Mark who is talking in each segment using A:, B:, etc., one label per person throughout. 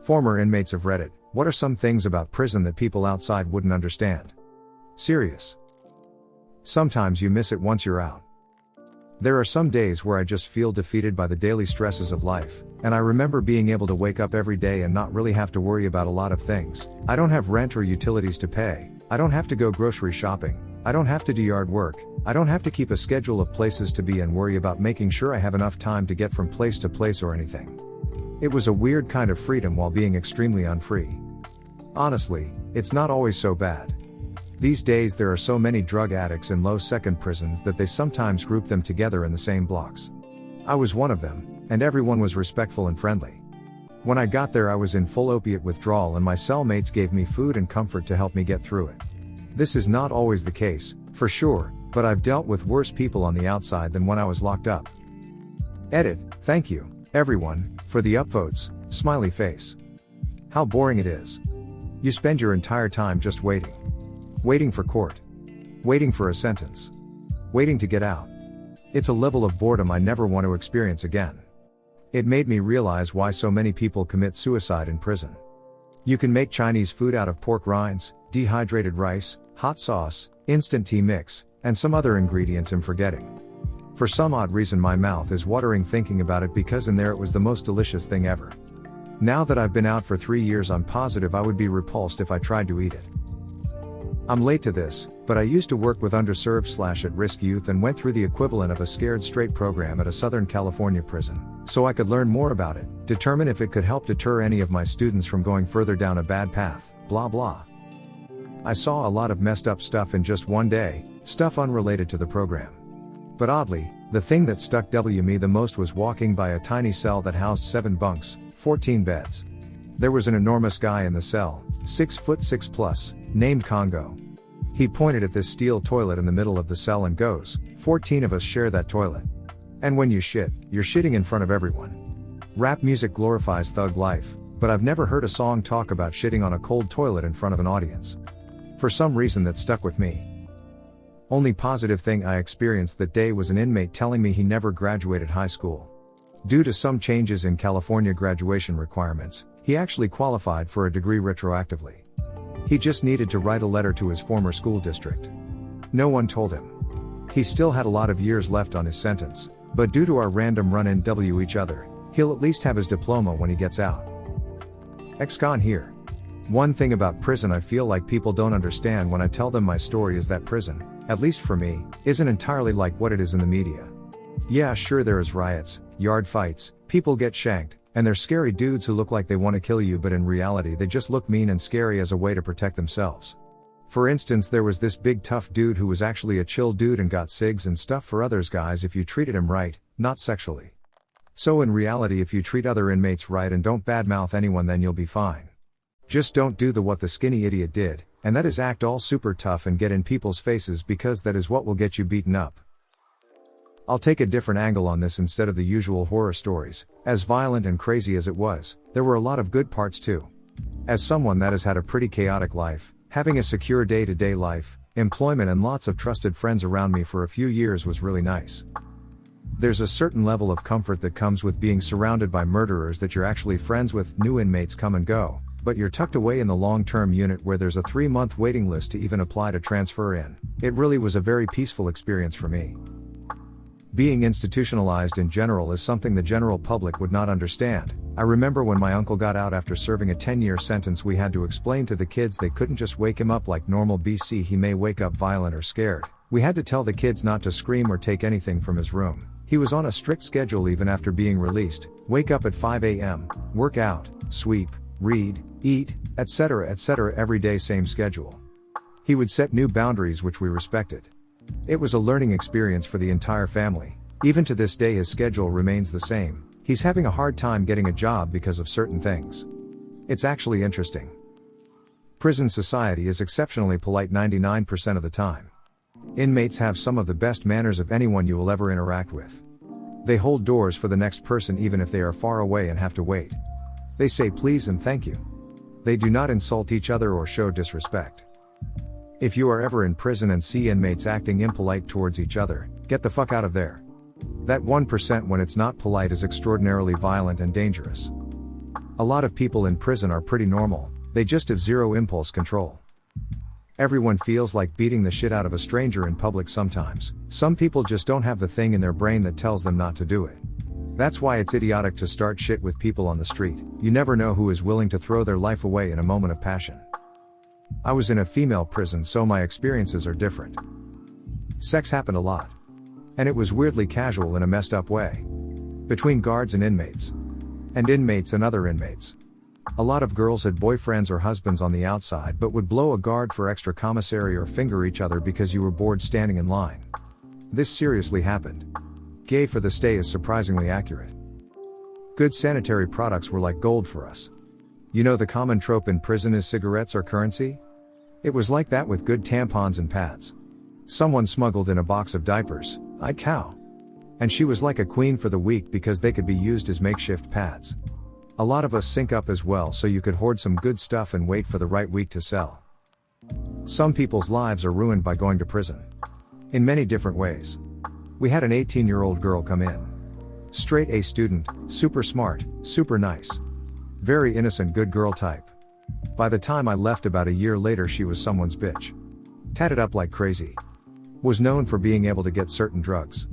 A: Former inmates of Reddit, what are some things about prison that people outside wouldn't understand? Serious. Sometimes you miss it once you're out. There are some days where I just feel defeated by the daily stresses of life, and I remember being able to wake up every day and not really have to worry about a lot of things. I don't have rent or utilities to pay, I don't have to go grocery shopping, I don't have to do yard work, I don't have to keep a schedule of places to be and worry about making sure I have enough time to get from place to place or anything. It was a weird kind of freedom while being extremely unfree. Honestly, it's not always so bad. These days there are so many drug addicts in low-second prisons that they sometimes group them together in the same blocks. I was one of them, and everyone was respectful and friendly. When I got there I was in full opiate withdrawal and my cellmates gave me food and comfort to help me get through it. This is not always the case, for sure, but I've dealt with worse people on the outside than when I was locked up. Edit, thank you, everyone, for the upvotes, smiley face. How boring it is. You spend your entire time just waiting. Waiting for court. Waiting for a sentence. Waiting to get out. It's a level of boredom I never want to experience again. It made me realize why so many people commit suicide in prison. You can make Chinese food out of pork rinds, dehydrated rice, hot sauce, instant tea mix, and some other ingredients I'm forgetting. For some odd reason my mouth is watering thinking about it because in there it was the most delicious thing ever. Now that I've been out for 3 years I'm positive I would be repulsed if I tried to eat it. I'm late to this, but I used to work with underserved/at-risk youth and went through the equivalent of a Scared Straight program at a Southern California prison, so I could learn more about it, determine if it could help deter any of my students from going further down a bad path, blah blah. I saw a lot of messed up stuff in just one day, stuff unrelated to the program. But oddly, the thing that stuck with me the most was walking by a tiny cell that housed 7 bunks, 14 beds. There was an enormous guy in the cell, 6'6" plus, named Congo. He pointed at this steel toilet in the middle of the cell and goes, 14 of us share that toilet. And when you shit, you're shitting in front of everyone. Rap music glorifies thug life, but I've never heard a song talk about shitting on a cold toilet in front of an audience. For some reason that stuck with me. Only positive thing I experienced that day was an inmate telling me he never graduated high school. Due to some changes in California graduation requirements, he actually qualified for a degree retroactively. He just needed to write a letter to his former school district. No one told him. He still had a lot of years left on his sentence, but due to our random run-in each other, he'll at least have his diploma when he gets out. Ex-con here. One thing about prison I feel like people don't understand when I tell them my story is that prison, at least for me, isn't entirely like what it is in the media. Yeah, sure there is riots, yard fights, people get shanked, and they're scary dudes who look like they want to kill you but in reality they just look mean and scary as a way to protect themselves. For instance there was this big tough dude who was actually a chill dude and got cigs and stuff for others guys if you treated him right, not sexually. So in reality if you treat other inmates right and don't badmouth anyone then you'll be fine. Just don't do what the skinny idiot did, and that is act all super tough and get in people's faces because that is what will get you beaten up. I'll take a different angle on this instead of the usual horror stories. As violent and crazy as it was, there were a lot of good parts too. As someone that has had a pretty chaotic life, having a secure day-to-day life, employment and lots of trusted friends around me for a few years was really nice. There's a certain level of comfort that comes with being surrounded by murderers that you're actually friends with. New inmates come and go, but you're tucked away in the long-term unit where there's a 3-month waiting list to even apply to transfer in. It really was a very peaceful experience for me. Being institutionalized in general is something the general public would not understand. I remember when my uncle got out after serving a 10-year sentence we had to explain to the kids they couldn't just wake him up like normal BC, he may wake up violent or scared. We had to tell the kids not to scream or take anything from his room. He was on a strict schedule even after being released. Wake up at 5 a.m, work out, sweep, read, eat, etc. every day, same schedule. He would set new boundaries which we respected. It was a learning experience for the entire family. Even to this day his schedule remains the same. He's having a hard time getting a job because of certain things. It's actually interesting. Prison society is exceptionally polite 99% of the time. Inmates have some of the best manners of anyone you will ever interact with. They hold doors for the next person even if they are far away and have to wait. They say please and thank you. They do not insult each other or show disrespect. If you are ever in prison and see inmates acting impolite towards each other, get the fuck out of there. That 1% when it's not polite is extraordinarily violent and dangerous. A lot of people in prison are pretty normal, they just have zero impulse control. Everyone feels like beating the shit out of a stranger in public sometimes. Some people just don't have the thing in their brain that tells them not to do it. That's why it's idiotic to start shit with people on the street. You never know who is willing to throw their life away in a moment of passion. I was in a female prison, so my experiences are different. Sex happened a lot. And it was weirdly casual in a messed up way. Between guards and inmates. And inmates and other inmates. A lot of girls had boyfriends or husbands on the outside but would blow a guard for extra commissary or finger each other because you were bored standing in line. This seriously happened. Gay for the stay is surprisingly accurate. Good sanitary products were like gold for us. You know the common trope in prison is cigarettes are currency? It was like that with good tampons and pads. Someone smuggled in a box of diapers, I'd cow. And she was like a queen for the week because they could be used as makeshift pads. A lot of us sync up as well so you could hoard some good stuff and wait for the right week to sell. Some people's lives are ruined by going to prison. In many different ways. We had an 18-year-old girl come in. Straight A student, super smart, super nice. Very innocent good girl type. By the time I left about a year later she was someone's bitch. Tatted up like crazy. Was known for being able to get certain drugs.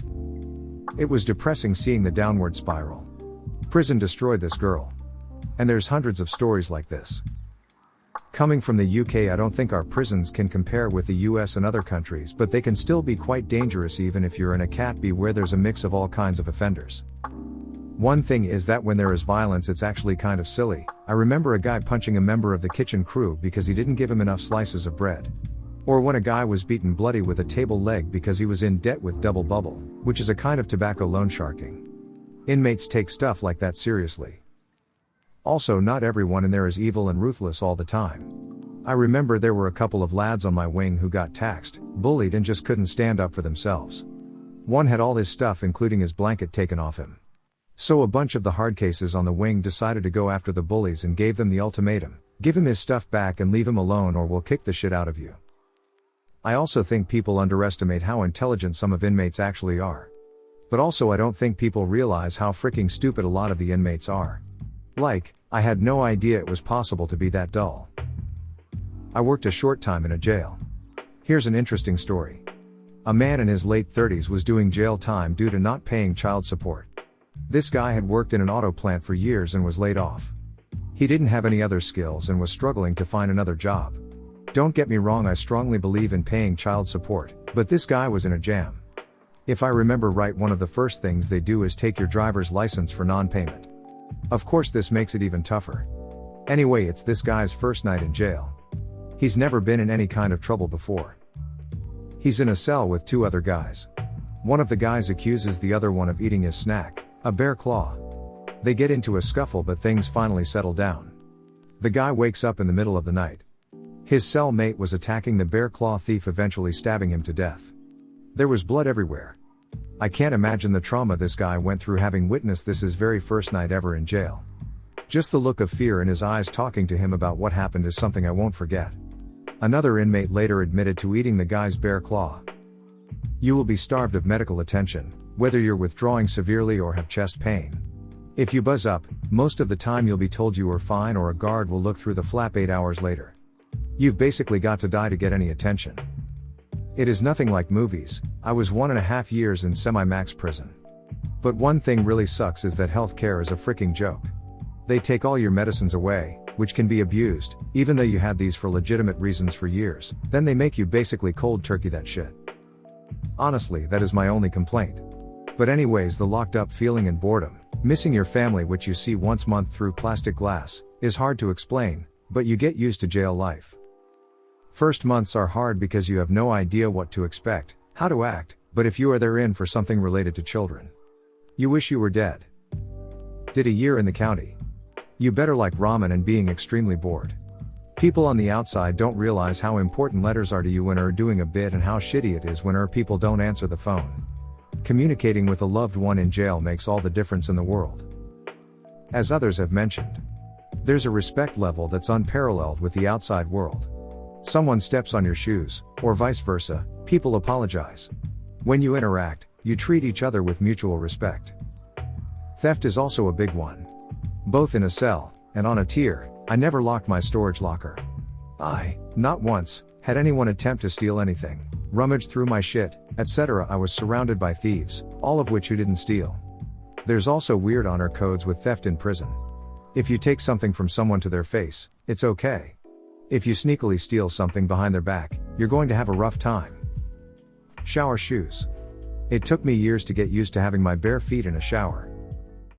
A: It was depressing seeing the downward spiral. Prison destroyed this girl. And there's hundreds of stories like this. Coming from the UK, I don't think our prisons can compare with the US and other countries, but they can still be quite dangerous even if you're in a Cat B where there's a mix of all kinds of offenders. One thing is that when there is violence it's actually kind of silly. I remember a guy punching a member of the kitchen crew because he didn't give him enough slices of bread. Or when a guy was beaten bloody with a table leg because he was in debt with double bubble, which is a kind of tobacco loan sharking. Inmates take stuff like that seriously. Also, not everyone in there is evil and ruthless all the time. I remember there were a couple of lads on my wing who got taxed, bullied and just couldn't stand up for themselves. One had all his stuff including his blanket taken off him. So a bunch of the hard cases on the wing decided to go after the bullies and gave them the ultimatum, give him his stuff back and leave him alone or we'll kick the shit out of you. I also think people underestimate how intelligent some of inmates actually are. But also I don't think people realize how freaking stupid a lot of the inmates are. Like, I had no idea it was possible to be that dull. I worked a short time in a jail. Here's an interesting story. A man in his late 30s was doing jail time due to not paying child support. This guy had worked in an auto plant for years and was laid off. He didn't have any other skills and was struggling to find another job. Don't get me wrong, I strongly believe in paying child support, but this guy was in a jam. If I remember right, one of the first things they do is take your driver's license for non-payment. Of course this makes it even tougher. Anyway, it's this guy's first night in jail. He's never been in any kind of trouble before. He's in a cell with two other guys. One of the guys accuses the other one of eating his snack, a bear claw. They get into a scuffle but things finally settle down. The guy wakes up in the middle of the night. His cellmate was attacking the bear claw thief, eventually stabbing him to death. There was blood everywhere. I can't imagine the trauma this guy went through having witnessed this his very first night ever in jail. Just the look of fear in his eyes talking to him about what happened is something I won't forget. Another inmate later admitted to eating the guy's bear claw. You will be starved of medical attention, whether you're withdrawing severely or have chest pain. If you buzz up, most of the time you'll be told you are fine or a guard will look through the flap 8 hours later. You've basically got to die to get any attention. It is nothing like movies. I was 1.5 years in semi-max prison. But one thing really sucks is that healthcare is a freaking joke. They take all your medicines away, which can be abused, even though you had these for legitimate reasons for years, then they make you basically cold turkey that shit. Honestly, that is my only complaint. But anyways, the locked up feeling and boredom, missing your family which you see once a month through plastic glass, is hard to explain, but you get used to jail life. First months are hard because you have no idea what to expect, how to act, but if you are there in for something related to children, you wish you were dead. Did a year in the county. You better like ramen and being extremely bored. People on the outside don't realize how important letters are to you when you're doing a bit and how shitty it is when people don't answer the phone. Communicating with a loved one in jail makes all the difference in the world. As others have mentioned, there's a respect level that's unparalleled with the outside world. Someone steps on your shoes, or vice versa, people apologize. When you interact, you treat each other with mutual respect. Theft is also a big one. Both in a cell, And on a tier, I never locked my storage locker. Not once, had anyone attempt to steal anything, rummage through my shit, etc. I was surrounded by thieves, all of which who didn't steal. There's also weird honor codes with theft in prison. If you take something from someone to their face, it's okay. If you sneakily steal something behind their back, you're going to have a rough time. Shower shoes. It took me years to get used to having my bare feet in a shower.